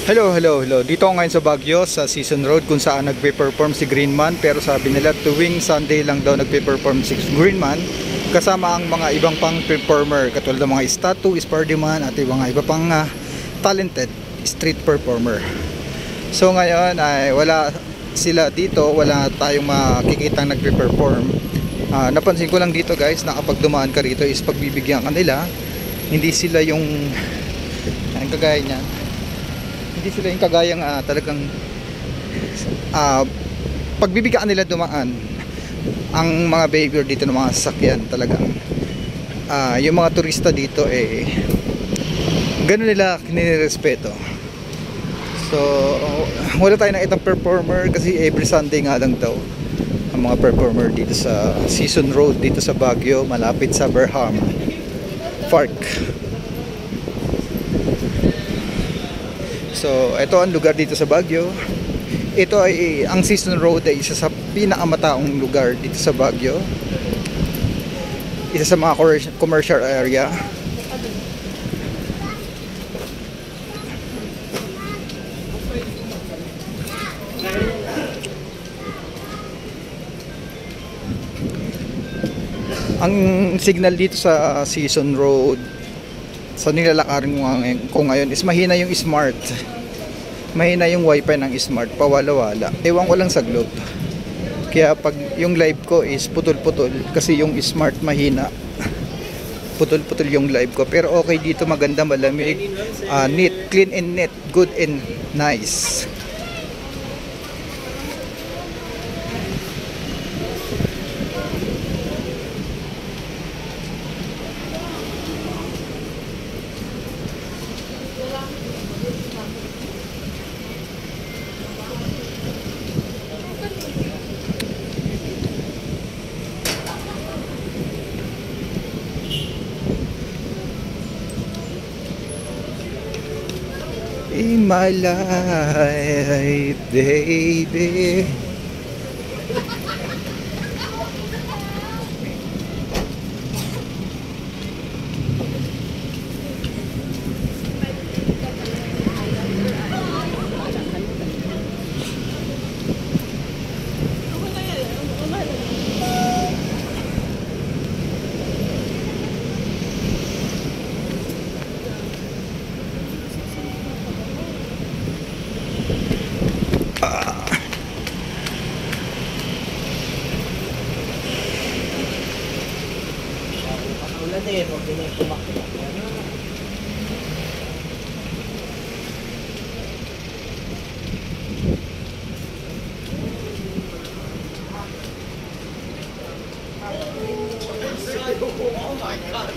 Hello. Dito ako ngayon sa Baguio, sa Season Road, kung saan nagpe-perform si Greenman. Pero sabi nila tuwing Sunday lang daw nagpe-perform si Greenman, kasama ang mga ibang pang performer katulad ng mga Statu, Spardyman at ibang iba pang talented street performer. So ngayon ay wala sila dito, wala tayong makikitang nagpe-perform. Napansin ko lang dito guys, na kapag dumaan ka rito is pagbibigyan ka nila. Hindi sila yung kagaya niyan. Hindi sila yung kagayang talagang pagbibigyan nila dumaan. Ang mga behavior dito ng mga sasakyan talagang yung mga turista dito gano'n nila kinirespeto. So wala tayo nakitang performer kasi every Sunday nga lang daw ang mga performer dito sa Season Road dito sa Baguio, malapit sa Berham Park. So ito ang lugar dito sa Baguio. Ito ay ang Season Road ay isa sa pinakamataong lugar dito sa Baguio, isa sa mga commercial area. Ang signal dito sa Season Road sa nilalakarin ko ngayon is mahina yung smart. Mahina yung wifi ng smart, pawala-wala. Ewan ko lang sa Globe. Kaya pag yung live ko is putol-putol kasi yung smart mahina. Putol-putol yung live ko. Pero okay dito, maganda, malamig, neat, clean and neat, good and nice. In my life, baby. Oh my God!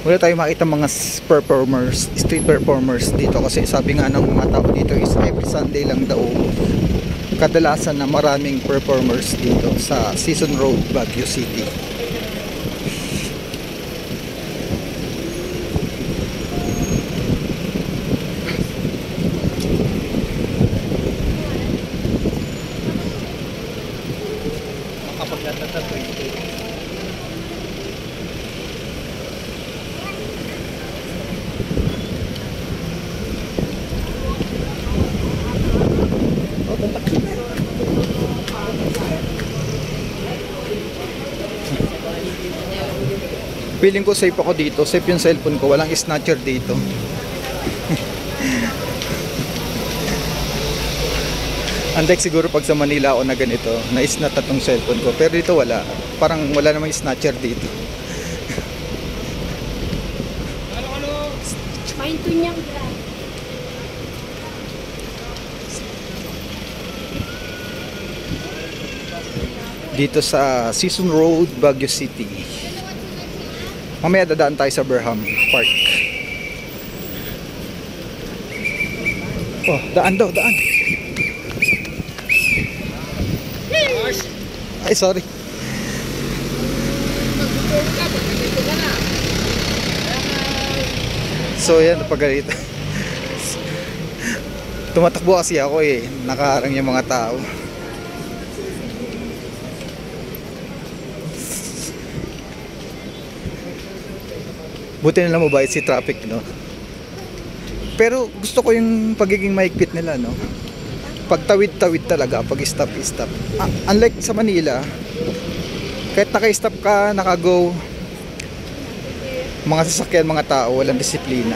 Wala tayong makita mga performers, street performers dito kasi sabi nga ng mga tao dito is every Sunday lang daw kadalasan na maraming performers dito sa Season Road, Baguio City. Feeling ko safe ako dito, safe yung cellphone ko, walang snatcher dito. Unlike siguro pag sa Manila ako na ganito, na-snat na tong cellphone ko, pero dito wala, parang wala namang snatcher dito. Dito sa Season Road, Baguio City. Mamaya dadaan tayo sa Berham Park. Oh, daan daw, daan. Ay, sorry. So yan, napagalitan. Tumatakbo kasi ako nakaharang yung mga tao. Buti na lang mabait si traffic, no? Pero gusto ko yung pagiging maigpit nila, no? Pagtawid-tawid talaga, pag stop-stop. Unlike sa Manila, kahit naka-stop ka, naka-go, mga sasakyan, mga tao, walang disiplina.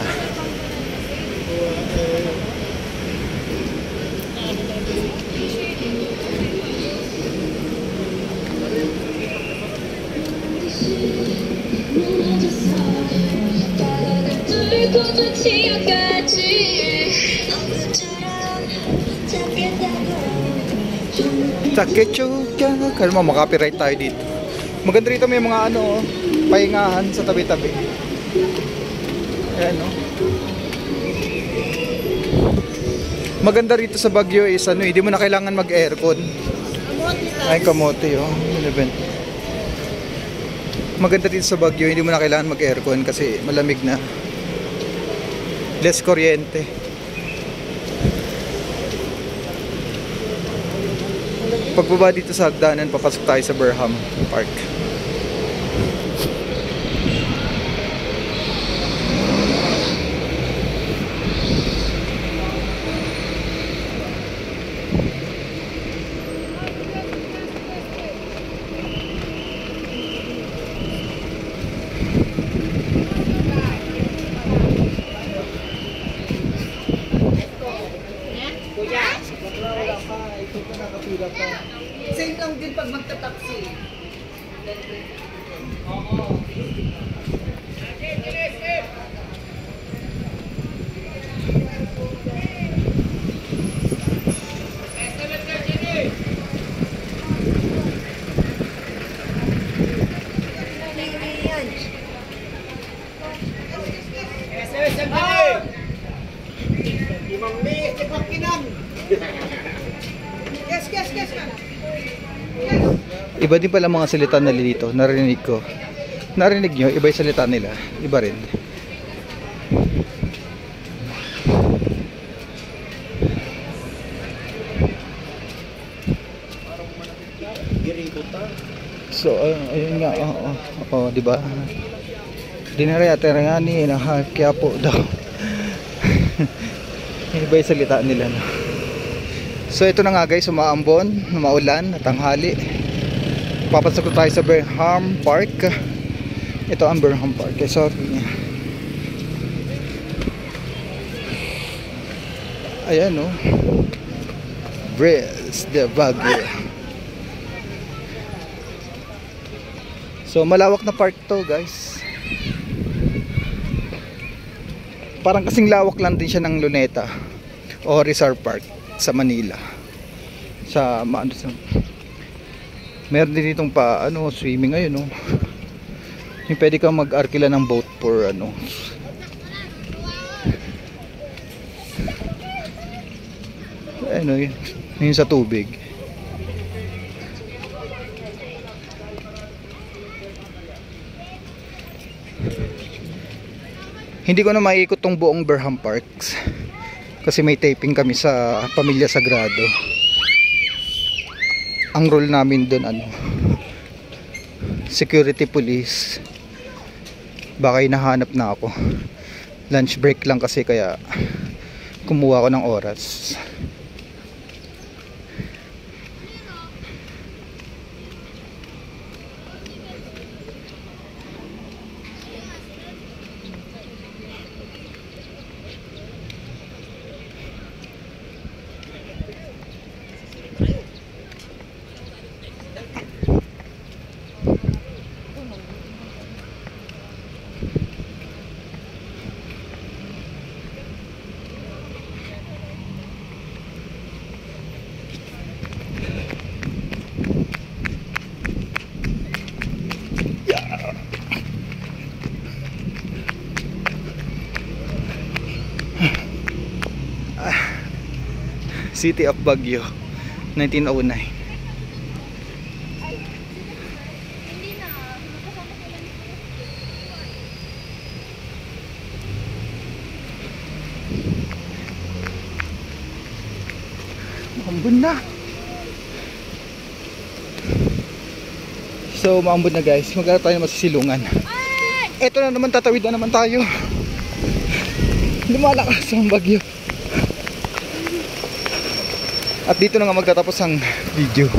Saketsuka. Kaya mo makapiright tayo dito. Maganda rito, may mga ano, pahingahan sa tabi-tabi. Ayan, no? Maganda rito sa Baguio is ano, hindi mo na kailangan mag-aircon. Ay, kamote, oh. Maganda dito sa Baguio, hindi mo na kailangan mag-aircon kasi malamig na. Less kuryente. Pagbaba dito sa hagdanan, papasok tayo sa Burnham Park. Same lang din pag magta-taxi. Iba din pala mga salita nila dito, narinig ko. Narinig nyo, iba yung salita nila, iba rin. So, ayun nga, di ba? Dinaraya terangani na kaya po daw. Iba yung salita nila, no? So, ito na nga guys, umaambon, maulan, tanghali. Papasok tayo sa Burnham Park. Ito ang Burnham Park. Sorry. Ayan, no? Breeze de Baguio. So malawak na park to guys. Parang kasing lawak lang din siya ng Luneta o Rizal Park sa Manila. Sa meron din ditong pa swimming ngayon, no. Yung pwede kang mag-arkila ng boat for yun sa tubig. Hindi ko na maiikot tong buong Burnham Parks kasi may taping kami sa Pamilya Sagrado. Ang role namin doon security police. Baka hinahanap na ako. Lunch break lang kasi kaya kumuha ko ng oras. City of Baguio 1909. Maambon na. So maambon na guys, magkakaroon tayo ng masisilungan. Ito na naman, tatawid na naman tayo. Lumalakas ang bagyo. At dito na nga magtatapos ang video.